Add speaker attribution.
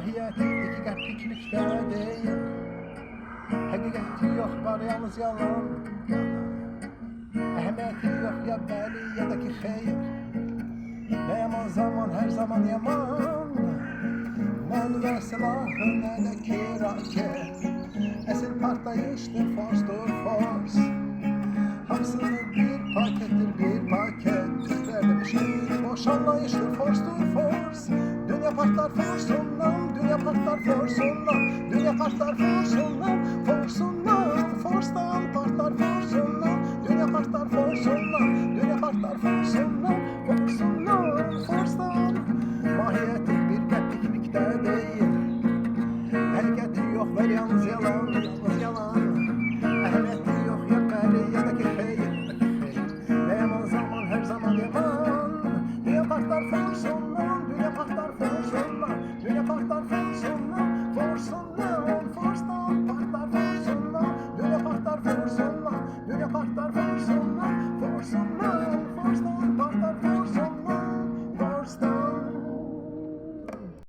Speaker 1: Mahiyeti iki piknikte değil. Hakikati yok var yalnız yalan. Ehemmiyeti yok ya beliyedeki hayır. Ne yaman zaman her zaman yaman. Men ve silahı ne de ki raket. Esil partlayıştır forstur fors. Hamsını bir pakettir bir paket. Türklerde bir şey boş anlayıştır forstur fors. Dünya partlar forsundan, dünya partlar forsundan, dünya partlar forsundan, forsundan, forstan partlar forsundan, dünya partlar forsundan, dünya partlar forsundan, forsundan, forstan. Mahiyeti bir piknikte değil. Hareketi yok ver yalnız yalan, yalnız yalan. Ehemmiyeti yok ya beliyedeki hayır. Ne yaman zaman her zaman yaman. Dünya partlar forsundan, dünya partlar forsundan, dünya partlar forsundan, forsundan, forstan partlar forsundan, dünya partlar forsundan, dünya partlar forsundan.